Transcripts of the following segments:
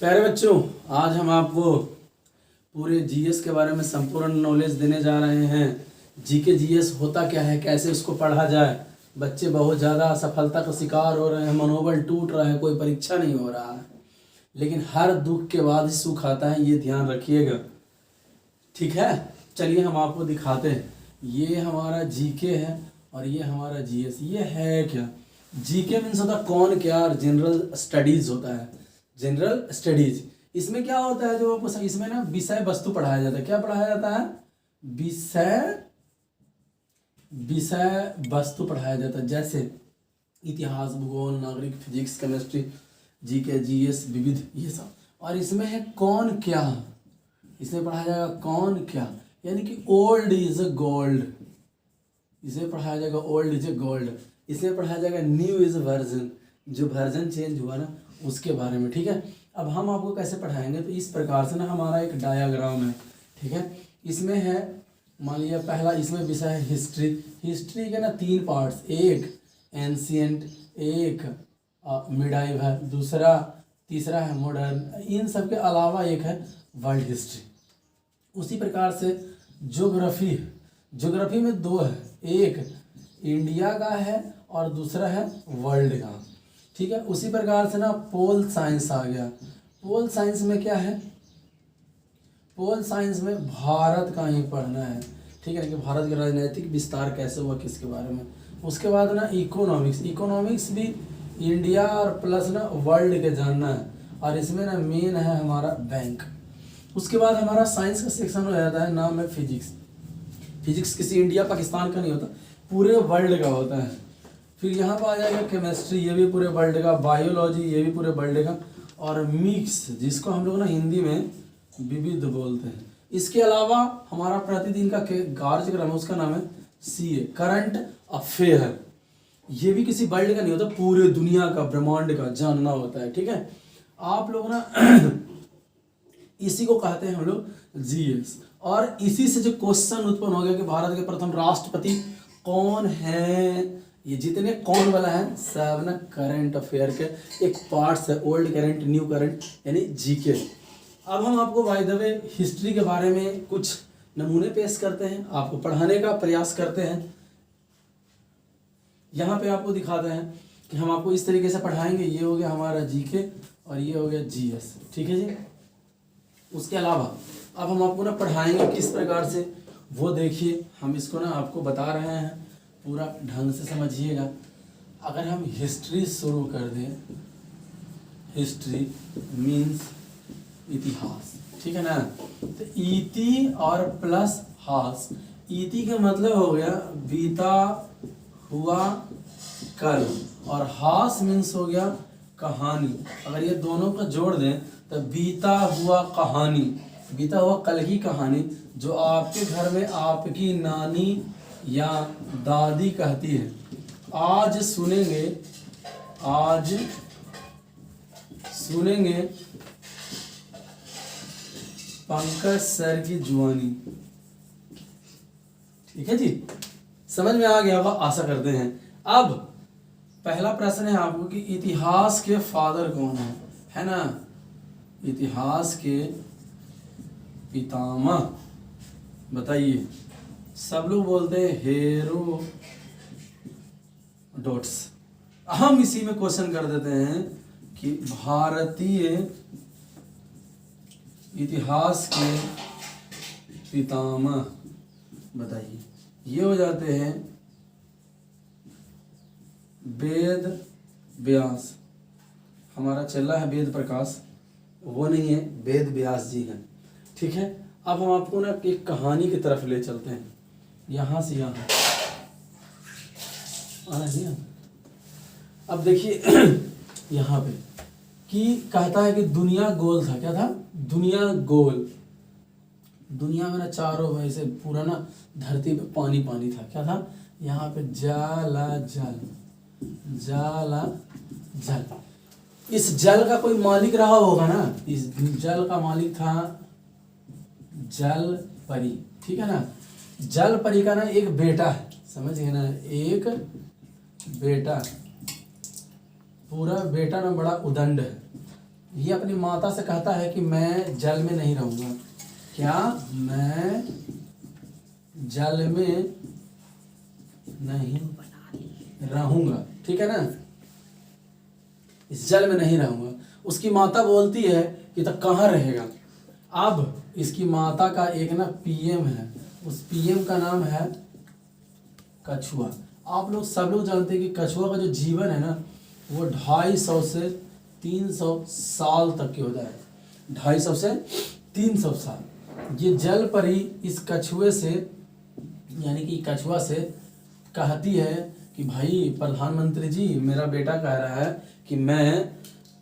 प्यारे बच्चों, आज हम आपको पूरे जीएस के बारे में संपूर्ण नॉलेज देने जा रहे हैं। जीके जीएस होता क्या है, कैसे उसको पढ़ा जाए। बच्चे बहुत ज़्यादा असफलता का शिकार हो रहे हैं, मनोबल टूट रहा है, कोई परीक्षा नहीं हो रहा है। लेकिन हर दुख के बाद ही सुख आता है, ये ध्यान रखिएगा। ठीक है, चलिए हम आपको दिखाते हैं। ये हमारा जीके है और ये हमारा जीएस। ये है क्या? जीके मीन्स होता कौन क्या, और जनरल स्टडीज होता है। जनरल स्टडीज इसमें क्या होता है, जो आपको इसमें ना विषय वस्तु पढ़ाया जाता है। क्या पढ़ाया जाता है? विषय वस्तु पढ़ाया जाता है। जैसे इतिहास, भूगोल, नागरिक, फिजिक्स, केमिस्ट्री, जीके, जीएस, विविध, ये सब। और इसमें है कौन क्या। इसमें पढ़ाया जाएगा कौन क्या, यानी कि ओल्ड इज गोल्ड। इसे पढ़ाया जाएगा ओल्ड इज गोल्ड। इसे पढ़ाया जाएगा न्यू इज वर्जन, जो वर्जन चेंज हुआ ना उसके बारे में। ठीक है, अब हम आपको कैसे पढ़ाएंगे, तो इस प्रकार से ना हमारा एक डायग्राम है। ठीक है, इसमें है, मान लिया पहला इसमें विषय है हिस्ट्री। हिस्ट्री के ना 3 पार्ट्स, एक एंशियंट, एक मिडाइवल, तीसरा है मॉडर्न। इन सब के अलावा एक है वर्ल्ड हिस्ट्री। उसी प्रकार से ज्योग्राफी में 2 है, एक इंडिया का है और दूसरा है वर्ल्ड का। ठीक है, उसी प्रकार से ना पोल साइंस आ गया। पोल साइंस में क्या है? पोल साइंस में भारत का ही पढ़ना है। ठीक है, कि भारत का राजनीतिक विस्तार कैसे हुआ, किसके बारे में। उसके बाद ना इकोनॉमिक्स भी इंडिया और प्लस ना वर्ल्ड के जानना है। और इसमें ना मेन है हमारा बैंक। उसके बाद हमारा साइंस का सेक्शन हो जाता है, नाम है फिजिक्स। फिजिक्स किसी इंडिया पाकिस्तान का नहीं होता, पूरे वर्ल्ड का होता है। फिर यहाँ पर आ जाएगा केमिस्ट्री, ये भी पूरे वर्ल्ड का। बायोलॉजी, ये भी पूरे वर्ल्ड का। और मिक्स, जिसको हम लोग ना हिंदी में विविध बोलते हैं। इसके अलावा हमारा प्रतिदिन का कार्यक्रम है, उसका नाम है सीए, करंट अफेयर। ये भी किसी वर्ल्ड का नहीं होता, पूरे दुनिया का, ब्रह्मांड का जानना होता है। ठीक है, आप लोग ना इसी को कहते हैं हम लोग जीएस। और इसी से जो क्वेश्चन उत्पन्न हो गया कि भारत के प्रथम राष्ट्रपति कौन है, ये जितने कौन वाला है सब ना करंट अफेयर के एक पार्ट्स है। ओल्ड करंट, न्यू करंट, यानी जीके। अब हम आपको बाय द वे हिस्ट्री के बारे में कुछ नमूने पेश करते हैं, आपको पढ़ाने का प्रयास करते हैं। यहाँ पे आपको दिखाते हैं कि हम आपको इस तरीके से पढ़ाएंगे। ये हो गया हमारा जीके और ये हो गया जीएस। ठीक है जी। उसके अलावा अब हम आपको ना पढ़ाएंगे किस प्रकार से, वो देखिए। हम इसको ना आपको बता रहे हैं, पूरा ढंग से समझिएगा। अगर हम हिस्ट्री शुरू कर दें, हिस्ट्री मीन्स इतिहास। ठीक है ना, तो इति और प्लस हास। इति का मतलब हो गया बीता हुआ कल, और हास मीन्स हो गया कहानी। अगर ये दोनों को जोड़ दें तो बीता हुआ कहानी, बीता हुआ कल की कहानी, जो आपके घर में आपकी नानी या दादी कहती है। आज सुनेंगे पंकज सर की जुबानी। ठीक है जी, समझ में आ गया होगा, आशा करते हैं। अब पहला प्रश्न है आपको कि इतिहास के फादर कौन है ना? इतिहास के पितामह बताइए। सब लोग बोलते हैं हेरोडोटस। हम इसी में क्वेश्चन कर देते हैं कि भारतीय इतिहास के पितामह बताइए। ये हो जाते हैं वेद व्यास। हमारा चल रहा है वेद प्रकाश, वो नहीं है, वेद व्यास जी हैं। ठीक है, अब हम आपको ना एक कहानी की तरफ ले चलते हैं, यहाँ से यहाँ आना नहीं। अब देखिए यहाँ पे कि कहता है कि दुनिया गोल था। क्या था? दुनिया गोल। दुनिया में ना चारों वजह से पूरा ना धरती पे पानी पानी था। क्या था? यहाँ पे जल। इस जल का कोई मालिक रहा होगा ना, इस जल का मालिक था जल परी। ठीक है ना, जल परी का ना एक बेटा है, समझ गए ना, एक बेटा। पूरा बेटा ना बड़ा उदंड है। ये अपनी माता से कहता है कि मैं जल में नहीं रहूँगा। क्या? मैं जल में नहीं रहूँगा, ठीक है ना, इस जल में नहीं रहूँगा। उसकी माता बोलती है कि तो कहाँ रहेगा। अब इसकी माता का एक ना पीएम है, उस पीएम का नाम है कछुआ। आप लोग सब लोग जानते हैं कि कछुआ का जो जीवन है ना वो 250 से 300 साल तक के होता है। 250 से 300 साल। ये जल परी इस कछुए से यानी कि कछुआ से कहती है कि भाई प्रधानमंत्री जी, मेरा बेटा कह रहा है कि मैं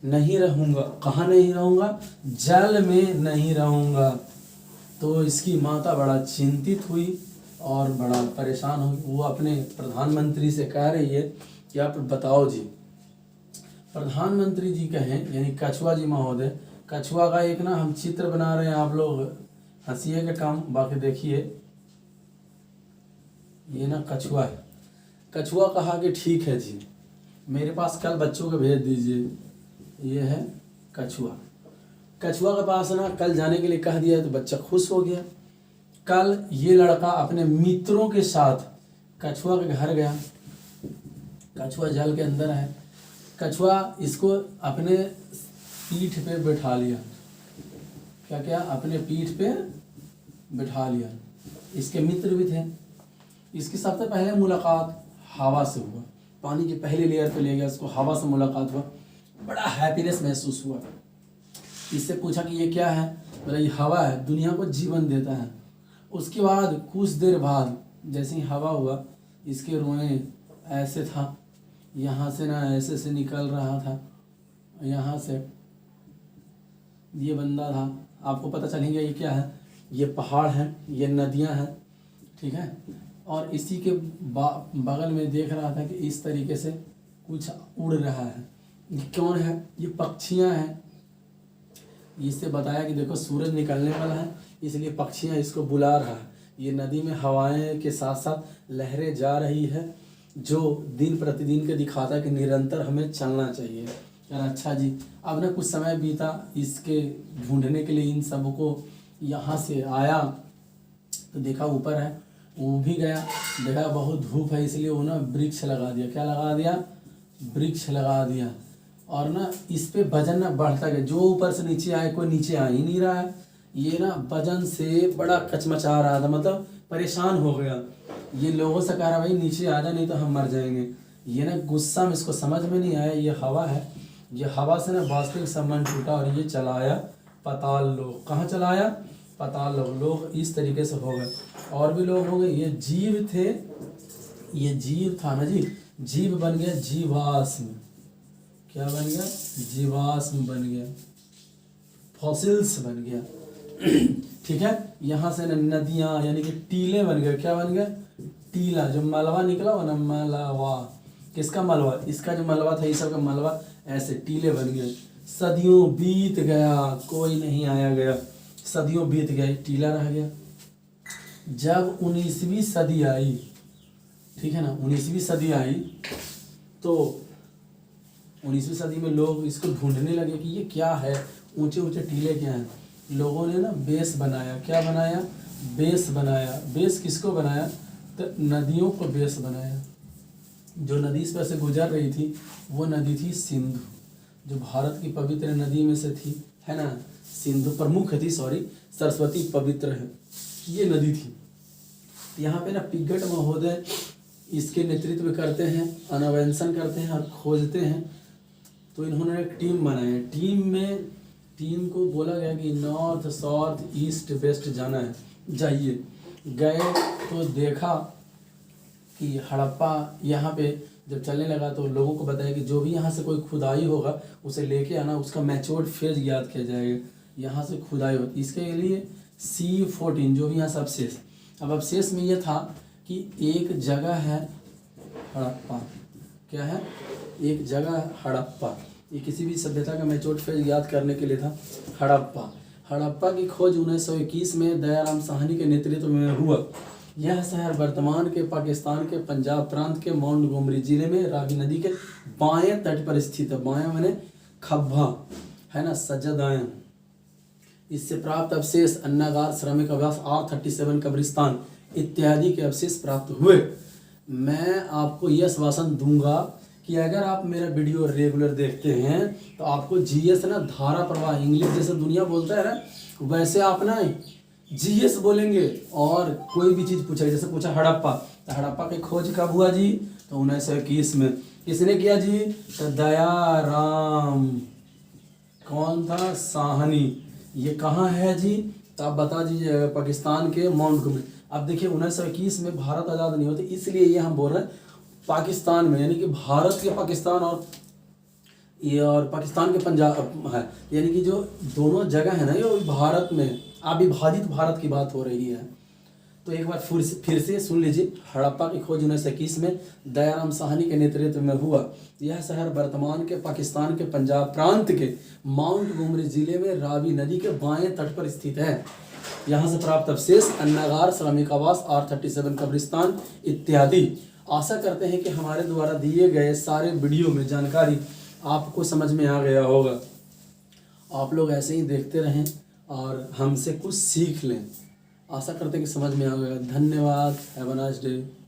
नहीं रहूँगा। कहाँ नहीं रहूँगा? जल में नहीं रहूँगा। तो इसकी माता बड़ा चिंतित हुई और बड़ा परेशान हुई। वो अपने प्रधानमंत्री से कह रही है कि आप बताओ जी। प्रधानमंत्री जी कहें यानी कछुआ जी महोदय, कछुआ का एक ना हम चित्र बना रहे हैं, आप लोग हंसिए का काम, बाकी देखिए। ये ना कछुआ है। कछुआ कहा कि ठीक है जी, मेरे पास कल बच्चों को भेज दीजिए। ये है कछुआ। कछुआ के पास ना कल जाने के लिए कह दिया तो बच्चा खुश हो गया। कल ये लड़का अपने मित्रों के साथ कछुआ के घर गया। कछुआ जल के अंदर है। कछुआ इसको अपने पीठ पे बैठा लिया। क्या क्या? अपने पीठ पे बैठा लिया। इसके मित्र भी थे। इसकी सबसे पहले मुलाकात हवा से हुआ। पानी के पहले लेयर पे ले गया इसको, हवा से मुलाकात हुआ। बड़ा हैप्पीनेस महसूस हुआ। इससे पूछा कि ये क्या है? बोला ये हवा है, दुनिया को जीवन देता है। उसके बाद कुछ देर बाद जैसे ही हवा हुआ, इसके रोए ऐसे था, यहाँ से ना ऐसे से निकल रहा था, यहाँ से ये बंदा था। आपको पता चल गया ये क्या है? ये पहाड़ है, ये नदियाँ हैं, ठीक है। और इसी के बगल में देख रहा था कि इस तरीके से कुछ उड़ रहा है। ये कौन है? ये पक्षियाँ हैं। इससे बताया कि देखो सूरज निकलने वाला है, इसलिए पक्षियाँ इसको बुला रहा है। ये नदी में हवाएं के साथ साथ लहरें जा रही है, जो दिन प्रतिदिन के दिखाता है कि निरंतर हमें चलना चाहिए। यार अच्छा जी। अब ना कुछ समय बीता, इसके ढूंढने के लिए इन सबको यहाँ से आया तो देखा ऊपर है, वो भी गया, देखा बहुत धूप है, इसलिए वो ना वृक्ष लगा दिया। क्या लगा दिया? वृक्ष लगा दिया। और ना इस पे वजन ना बढ़ता गया, जो ऊपर से नीचे आए कोई नीचे आ ही नहीं रहा है। ये ना वजन से बड़ा कचमचा रहा था, मतलब परेशान हो गया। ये लोगों से कह रहा भाई नीचे आ जा नहीं तो हम मर जाएंगे। ये ना गुस्सा में इसको समझ में नहीं आया ये हवा है। ये हवा से ना वास्तविक संबंध टूटा और ये चला आया पाताल लोक। कहाँ चला आया? पाताल लोक। लोग इस तरीके से हो गए। और भी लोग हो गए। ये जीव थे, ये जीव था ना जी, जीव बन गया जीवाश्म। क्या बन गया? जीवाश्म बन गया, फॉसिल्स बन गया, ठीक है। यहाँ से नदियाँ यानी कि टीले बन गए। क्या बन गए? टीला, जो मलबा निकला हो ना, मलबा। किसका मलबा? इसका जो मलबा था, ये सब का मलबा, ऐसे टीले बन गए। सदियों बीत गया, कोई नहीं आया गया। सदियों बीत गई, टीला रह गया। जब 19वीं सदी आई, ठीक है ना, 19वीं सदी आई तो 19वीं सदी में लोग इसको ढूंढने लगे कि ये क्या है, ऊंचे ऊंचे टीले क्या हैं। लोगों ने ना बेस बनाया। क्या बनाया? बेस बनाया। बेस किसको बनाया? तो नदियों को बेस बनाया। जो नदी इस पर से गुजर रही थी वो नदी थी सिंधु, जो भारत की पवित्र नदी में से थी, है ना। सिंधु प्रमुख थी, सॉरी, सरस्वती पवित्र है, ये नदी थी। यहाँ पे ना पिगट महोदय इसके नेतृत्व करते हैं, अन्वेषण करते हैं और खोजते हैं। तो इन्होंने एक टीम बनाई। टीम को बोला गया कि नॉर्थ साउथ ईस्ट वेस्ट जाना है, जाइए। गए तो देखा कि हड़प्पा यहाँ पे जब चलने लगा तो लोगों को बताया कि जो भी यहाँ से कोई खुदाई होगा उसे लेके आना, उसका मैच्योर्ड फेज याद किया जाएगा। यहाँ से खुदाई होती, इसके लिए C14 जो भी यहाँ से अवशेष। अब अवशेष में ये था कि एक जगह है हड़प्पा। क्या है? एक जगह हड़प्पा। ये किसी भी सभ्यता का मैच्योर्ड फेज याद करने के लिए था, हड़प्पा। हड़प्पा की खोज 1921 में दयाराम साहनी के नेतृत्व में हुआ। यह शहर वर्तमान के पाकिस्तान के पंजाब प्रांत के मोंटगोमरी जिले में रावी नदी के बाएं तट पर स्थित है। बायां माने खब्बा, है ना, सज्जदायन। इससे प्राप्त अवशेष अन्नागार, श्रमिक आवास, R37 कब्रिस्तान इत्यादि के अवशेष प्राप्त हुए। मैं आपको यह आश्वासन दूंगा कि अगर आप मेरा वीडियो रेगुलर देखते हैं तो आपको जीएस ना धारा प्रवाह, इंग्लिश जैसे दुनिया बोलता है ना, वैसे आप ना जीएस बोलेंगे। और कोई भी चीज़ पूछा, जैसे पूछा हड़प्पा, तो हड़प्पा की खोज कब हुआ जी, तो 1921 में। किसने किया जी, तो दयाराम, कौन था, साहनी। ये कहाँ है जी, तो आप बता दीजिए, पाकिस्तान के माउंट में। अब देखिए 1921 में भारत आज़ाद नहीं होते, इसलिए ये हम बोल रहे हैं पाकिस्तान में, यानी कि भारत के पाकिस्तान और पाकिस्तान के पंजाब है, यानी कि जो दोनों जगह है ना, ये भारत में अविभाजित भारत की बात हो रही है। तो एक बार फिर से सुन लीजिए, हड़प्पा की खोज 1921 में दयाराम साहनी के नेतृत्व में हुआ। यह शहर वर्तमान के पाकिस्तान के पंजाब प्रांत के माउंट गोमरी जिले में रावी नदी के बाएं तट पर स्थित है। यहाँ से प्राप्त अवशेष अन्नागार, श्रमिक आवास, R37 कब्रिस्तान इत्यादि। आशा करते हैं कि हमारे द्वारा दिए गए सारे वीडियो में जानकारी आपको समझ में आ गया होगा। आप लोग ऐसे ही देखते रहें और हमसे कुछ सीख लें। आशा करते हैं कि समझ में आ गया। धन्यवाद। Have a nice day.